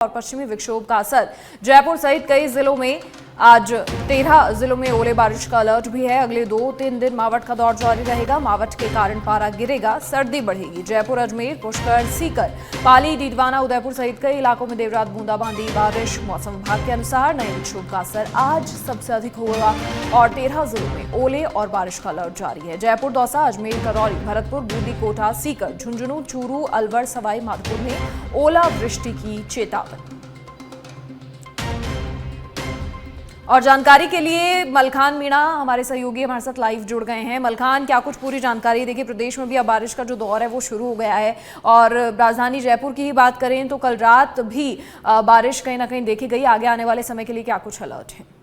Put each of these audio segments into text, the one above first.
और पश्चिमी विक्षोभ का असर। जयपुर सहित कई जिलों में आज 13 जिलों में ओले बारिश का अलर्ट भी है। अगले 2-3 दिन मावठ का दौर जारी रहेगा। मावठ के कारण पारा गिरेगा, सर्दी बढ़ेगी। जयपुर, अजमेर, पुष्कर, सीकर, पाली, डीडवाना, उदयपुर सहित कई इलाकों में देर रात बूंदाबांदी बारिश। मौसम विभाग के अनुसार नए विक्षोभ का असर आज सबसे अधिक होगा और 13 जिलों में ओले और बारिश का अलर्ट जारी है। जयपुर, दौसा, अजमेर, करौली, भरतपुर, बूंदी, कोटा, सीकर, झुंझुनू, चूरू, अलवर, सवाई माधोपुर में ओलावृष्टि की चेतावनी। और जानकारी के लिए मलखान मीणा हमारे सहयोगी हमारे साथ लाइव जुड़ गए हैं। मलखान, क्या कुछ पूरी जानकारी? देखिए, प्रदेश में भी अब बारिश का जो दौर है वो शुरू हो गया है और राजधानी जयपुर की ही बात करें तो कल रात भी बारिश कहीं ना कहीं देखी गई। आगे आने वाले समय के लिए क्या कुछ अलर्ट है?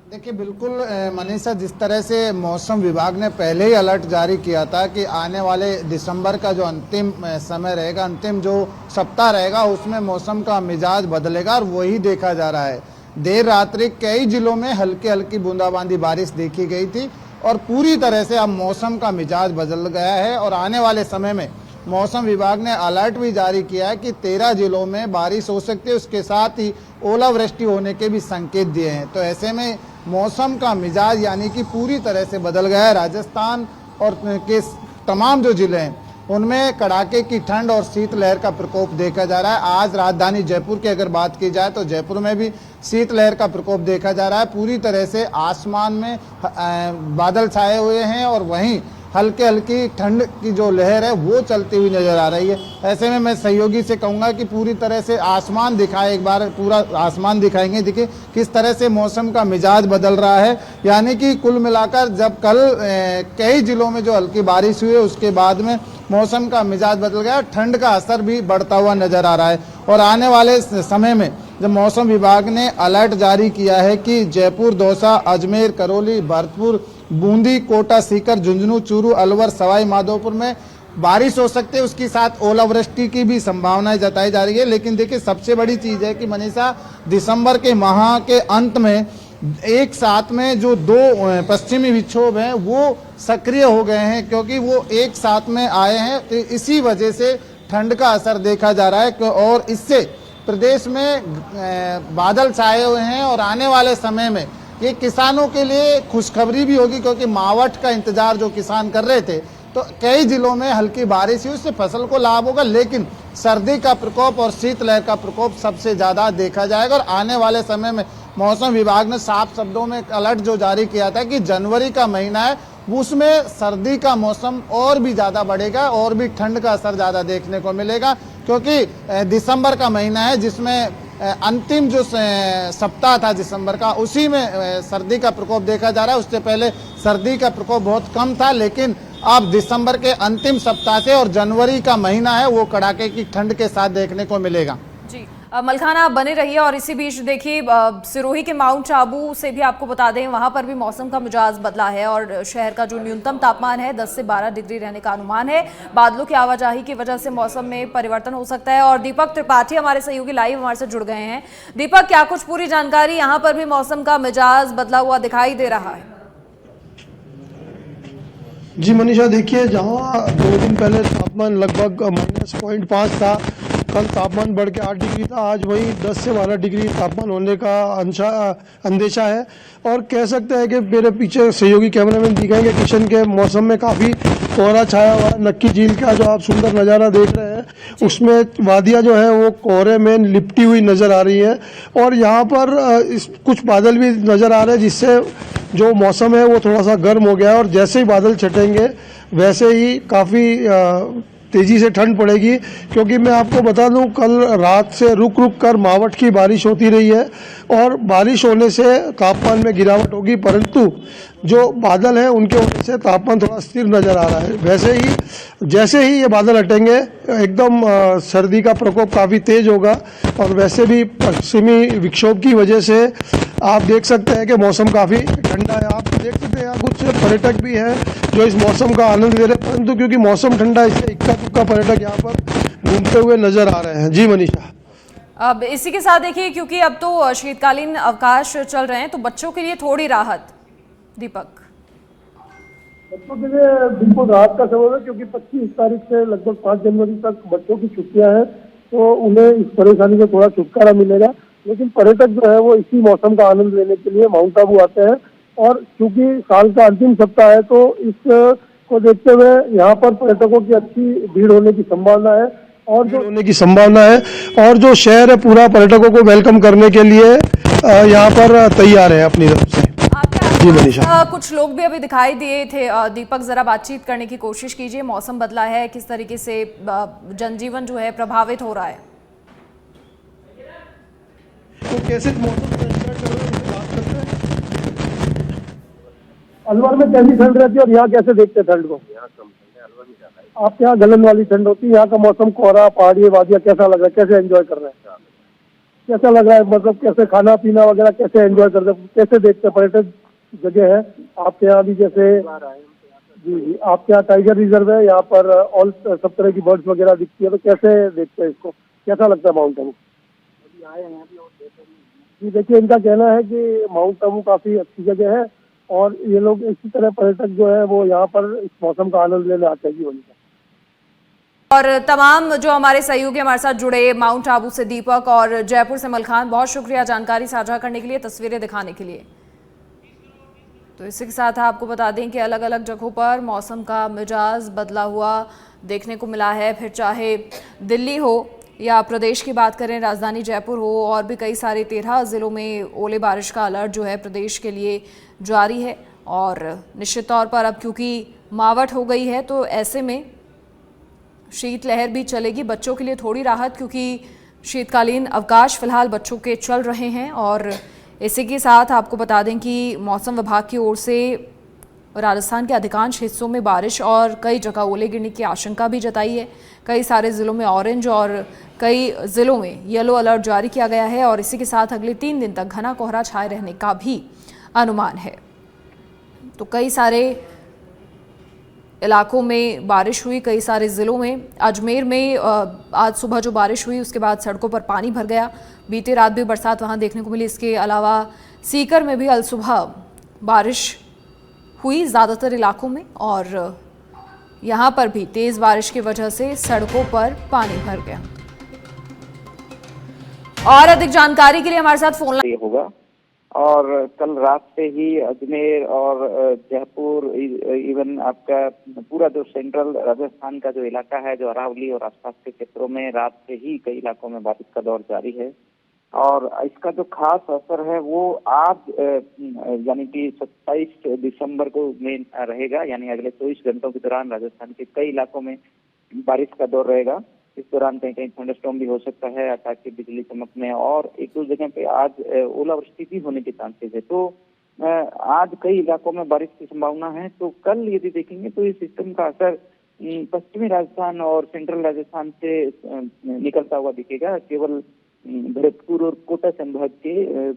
देखिए, बिल्कुल मनीषा, जिस तरह से मौसम विभाग ने पहले ही अलर्ट जारी किया था कि आने वाले दिसंबर का जो अंतिम समय रहेगा, अंतिम जो सप्ताह रहेगा, उसमें मौसम का मिजाज बदलेगा और वही देखा जा रहा है। देर रात्रि कई जिलों में हल्की हल्की बूंदाबांदी बारिश देखी गई थी और पूरी तरह से अब मौसम का मिजाज बदल गया है और आने वाले समय में मौसम विभाग ने अलर्ट भी जारी किया है कि 13 जिलों में बारिश हो सकती है। उसके साथ ही ओलावृष्टि होने के भी संकेत दिए हैं। तो ऐसे में मौसम का मिजाज यानी कि पूरी तरह से बदल गया है। राजस्थान और के तमाम जो जिले हैं उनमें कड़ाके की ठंड और शीतलहर का प्रकोप देखा जा रहा है। आज राजधानी जयपुर की अगर बात की जाए तो जयपुर में भी शीतलहर का प्रकोप देखा जा रहा है। पूरी तरह से आसमान में बादल छाए हुए हैं और वहीं हल्के हल्की ठंड की जो लहर है वो चलती हुई नजर आ रही है। ऐसे में मैं सहयोगी से कहूँगा कि पूरी तरह से आसमान दिखाए, एक बार पूरा आसमान दिखाएंगे। देखिए किस तरह से मौसम का मिजाज बदल रहा है। यानी कि कुल मिलाकर जब कल कई जिलों में जो हल्की बारिश हुई है उसके बाद में मौसम का मिजाज बदल गया, ठंड का असर भी बढ़ता हुआ नजर आ रहा है। और आने वाले समय में जब मौसम विभाग ने अलर्ट जारी किया है कि जयपुर, दौसा, अजमेर, करौली, भरतपुर, बूंदी, कोटा, सीकर, झुंझुनू, चूरू, अलवर, सवाई माधोपुर में बारिश हो सकती है, उसके साथ ओलावृष्टि की भी संभावनाएं जताई जा रही है। लेकिन देखिए, सबसे बड़ी चीज है कि मनीषा, दिसंबर के माह के अंत में एक साथ में जो 2 पश्चिमी विक्षोभ हैं वो सक्रिय हो गए हैं, क्योंकि वो एक साथ में आए हैं। तो इसी वजह से ठंड का असर देखा जा रहा है और इससे प्रदेश में बादल छाए हुए हैं और आने वाले समय में ये किसानों के लिए खुशखबरी भी होगी, क्योंकि मावठ का इंतजार जो किसान कर रहे थे तो कई जिलों में हल्की बारिश हुई, उससे फसल को लाभ होगा। लेकिन सर्दी का प्रकोप और शीतलहर का प्रकोप सबसे ज़्यादा देखा जाएगा और आने वाले समय में मौसम विभाग ने साफ शब्दों में अलर्ट जो जारी किया था कि जनवरी का महीना है उसमें सर्दी का मौसम और भी ज़्यादा बढ़ेगा और भी ठंड का असर ज़्यादा देखने को मिलेगा, क्योंकि दिसंबर का महीना है जिसमें अंतिम जो सप्ताह था दिसंबर का, उसी में सर्दी का प्रकोप देखा जा रहा है। उससे पहले सर्दी का प्रकोप बहुत कम था, लेकिन अब दिसंबर के अंतिम सप्ताह से और जनवरी का महीना है वो कड़ाके की ठंड के साथ देखने को मिलेगा। जी मलखाना, आप बने रहिए। और इसी बीच देखिए, सिरोही के माउंट आबू से भी आपको बता दें, वहां पर भी मौसम का मिजाज बदला है और शहर का जो न्यूनतम तापमान है 10 से 12 डिग्री रहने का अनुमान है। बादलों की आवाजाही की वजह से मौसम में परिवर्तन हो सकता है। और दीपक त्रिपाठी हमारे सहयोगी लाइव हमारे से जुड़ गए हैं। दीपक, क्या कुछ पूरी जानकारी? यहाँ पर भी मौसम का मिजाज बदला हुआ दिखाई दे रहा है। जी मनीषा, देखिए, जहाँ 2 दिन पहले तापमान लगभग -0.5 था, कल तापमान बढ़ के 8 डिग्री था, आज वही 10 से 12 डिग्री तापमान होने का अंदेशा है। और कह सकते हैं कि मेरे पीछे सहयोगी कैमरामैन दिखाएंगे किशन के मौसम में काफ़ी कोहरा छाया हुआ है। नक्की झील का जो आप सुंदर नज़ारा देख रहे हैं उसमें वादियाँ जो है वो कोहरे में लिपटी हुई नज़र आ रही है और यहाँ पर कुछ बादल भी नज़र आ रहे हैं, जिससे जो मौसम है वो थोड़ा सा गर्म हो गया है। और जैसे ही बादल छटेंगे वैसे ही काफ़ी तेज़ी से ठंड पड़ेगी, क्योंकि मैं आपको बता दूं, कल रात से रुक रुक कर मावठ की बारिश होती रही है और बारिश होने से तापमान में गिरावट होगी, परंतु जो बादल हैं उनके वजह से तापमान थोड़ा स्थिर नज़र आ रहा है। वैसे ही जैसे ही ये बादल हटेंगे एकदम सर्दी का प्रकोप काफ़ी तेज़ होगा और वैसे भी पश्चिमी विक्षोभ की वजह से आप देख सकते हैं कि मौसम काफ़ी ठंडा है। आप देख सकते हैं यहाँ कुछ पर्यटक भी हैं जो इस मौसम का आनंद ले रहे हैं, परंतु क्योंकि मौसम ठंडा है इसलिए इक्का दुक्का पर्यटक यहाँ पर घूमते हुए नजर आ रहे हैं। जी मनीषा। अब इसी के साथ देखिए, क्योंकि अब तो शीतकालीन अवकाश चल रहे हैं तो बच्चों के लिए थोड़ी राहत। दीपक। बच्चों के लिए बिल्कुल राहत का सबब है, क्योंकि 25 तारीख से लगभग 5 जनवरी तक बच्चों की छुट्टियां हैं, तो उन्हें इस परेशानी से थोड़ा छुटकारा मिलेगा। लेकिन पर्यटक जो है वो इसी मौसम का आनंद लेने के लिए माउंट आबू आते हैं, और क्योंकि साल का अंतिम सप्ताह है तो इस को देखते हुए यहाँ पर पर्यटकों की अच्छी भीड़ होने की संभावना है, और जो होने की संभावना है, और जो शहर है पूरा पर्यटकों को वेलकम करने के लिए यहाँ पर तैयार है अपनी तरफ से। आपके जी आसपास, मनीषा। कुछ लोग भी अभी दिखाई दिए थे। दीपक, जरा बातचीत करने की कोशिश कीजिए। मौसम बदला है, किस तरीके से जनजीवन जो है प्रभावित हो रहा है? तो कैसे मौसम से स्टार्ट करो, इससे बात करते हैं। अलवर में कैसी ठंड रहती है और यहाँ कैसे देखते हैं ठंड को? आपके यहाँ गलन वाली ठंड होती है, यहाँ का मौसम कोहरा, पहाड़ी, वादियाँ, कैसा लग रहा है, कैसे एंजॉय कर रहे हैं? कैसा लग रहा है, मतलब कैसे खाना पीना वगैरह कैसे एंजॉय करते हैं, कैसे देखते हैं? पर्यटक जगह है आपके यहाँ भी, जैसे जी जी, आपके यहाँ टाइगर रिजर्व है, यहाँ पर ऑल सब तरह की बर्ड्स वगैरह दिखती है, तो कैसे देखते हैं इसको, कैसा लगता है माउंट आबू? जी देखिए, इनका कहना है कि माउंट आबू काफी अच्छी जगह है, और ये लोग इसी तरह पर्यटक जो है वो यहाँ पर इस मौसम का आनंद लेने आते हैं जीवन का। और तमाम जो हमारे सहयोगी हमारे साथ जुड़े, माउंट आबू से दीपक और जयपुर से मलखान, बहुत शुक्रिया जानकारी साझा करने के लिए, तस्वीरें दिखाने के लिए। तो इसी के साथ आपको बता दें कि अलग अलग जगहों पर मौसम का मिजाज बदला हुआ देखने को मिला है। फिर चाहे दिल्ली हो या प्रदेश की बात करें, राजधानी जयपुर हो, और भी कई सारे 13 ज़िलों में ओले बारिश का अलर्ट जो है प्रदेश के लिए जारी है। और निश्चित तौर पर अब क्योंकि मावठ हो गई है तो ऐसे में शीतलहर भी चलेगी। बच्चों के लिए थोड़ी राहत, क्योंकि शीतकालीन अवकाश फिलहाल बच्चों के चल रहे हैं। और इसी के साथ आपको बता दें कि मौसम विभाग की ओर से राजस्थान के अधिकांश हिस्सों में बारिश और कई जगह ओले गिरने की आशंका भी जताई है। कई सारे ज़िलों में ऑरेंज और कई ज़िलों में येलो अलर्ट जारी किया गया है। और इसी के साथ अगले 3 दिन तक घना कोहरा छाए रहने का भी अनुमान है। तो कई सारे इलाकों में बारिश हुई, कई सारे ज़िलों में। अजमेर में आज सुबह जो बारिश हुई उसके बाद सड़कों पर पानी भर गया। बीती रात भी बरसात वहां देखने को मिली। इसके अलावा सीकर में भी अल सुबह बारिश हुई ज़्यादातर इलाकों में, और यहाँ पर भी तेज़ बारिश की वजह से सड़कों पर पानी भर गया। और अधिक जानकारी के लिए हमारे साथ फोन लाइन होगा। और कल रात से ही अजमेर और जयपुर, इवन आपका पूरा जो सेंट्रल राजस्थान का जो इलाका है, जो अरावली और आसपास के क्षेत्रों में रात से ही कई इलाकों में बारिश का दौर जारी है। और इसका जो खास असर है वो आज यानी कि 27 दिसंबर को में रहेगा, यानी अगले 24 घंटों के दौरान राजस्थान के कई इलाकों में बारिश का दौर रहेगा। इस दौरान कहीं कहीं थंडरस्टॉर्म भी हो सकता है, आकाशीय बिजली चमकने, और एक दो जगह पे आज ओलावृष्टि भी होने के चांसेस है। तो आज कई इलाकों में बारिश की संभावना है। तो कल यदि देखेंगे तो इस सिस्टम का असर पश्चिमी राजस्थान और सेंट्रल राजस्थान से निकलता हुआ दिखेगा। केवल भरतपुर और कोटा संभाग के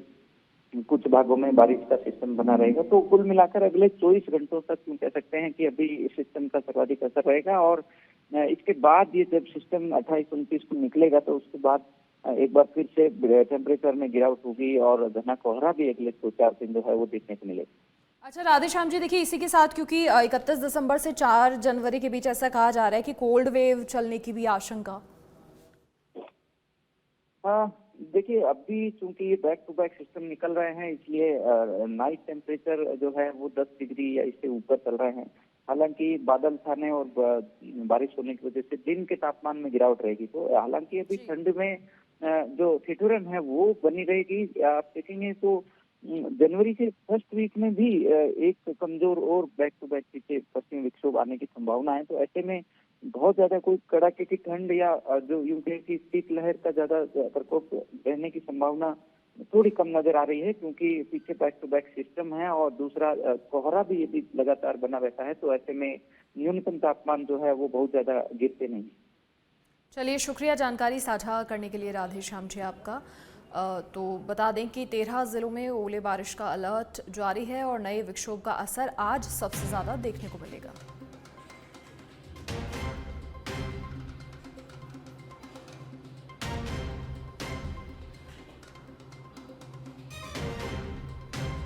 कुछ भागों में बारिश का सिस्टम बना रहेगा। तो कुल मिलाकर अगले 24 घंटों तक कह सकते हैं कि अभी इस सिस्टम का सर्वाधिक असर रहेगा। और इसके बाद ये जब सिस्टम 28-29 को निकलेगा तो उसके बाद एक बार फिर से टेम्परेचर में गिरावट होगी, और घना कोहरा भी अगले 2-4 दिन जो है वो देखने को मिलेगा। अच्छा राधेश्याम जी, देखिए इसी के साथ क्योंकि 31 दिसंबर से 4 जनवरी के बीच ऐसा कहा जा रहा है कि कोल्ड वेव चलने की भी आशंका। हाँ देखिए, अभी चूंकि ये बैक टू बैक सिस्टम निकल रहे हैं, इसलिए नाइट टेम्परेचर जो है वो 10 डिग्री या इससे ऊपर चल रहे हैं। हालांकि बादल छाने और बारिश होने की वजह से दिन के तापमान में गिरावट रहेगी। तो हालांकि अभी ठंड में जो ठिठुरन है वो बनी रहेगी। आप देखेंगे तो जनवरी के फर्स्ट वीक में भी एक कमजोर और बैक टू बैक पीछे पश्चिमी विक्षोभ आने की संभावना है। तो ऐसे में बहुत ज्यादा कोई कड़ाके की ठंड या जो यूं कहें कि शीतलहर का ज्यादा प्रकोप रहने की संभावना थोड़ी कम नजर आ रही है, क्योंकि पीछे बैक टू बैक सिस्टम है। और दूसरा कोहरा भी यदि लगातार बना रहता है तो ऐसे में न्यूनतम तापमान जो है वो बहुत ज्यादा गिरते नहीं। चलिए, शुक्रिया जानकारी साझा करने के लिए राधेश्याम जी आपका। तो बता दें कि 13 जिलों में ओले बारिश का अलर्ट जारी है और नए विक्षोभ का असर आज सबसे ज्यादा देखने को मिलेगा।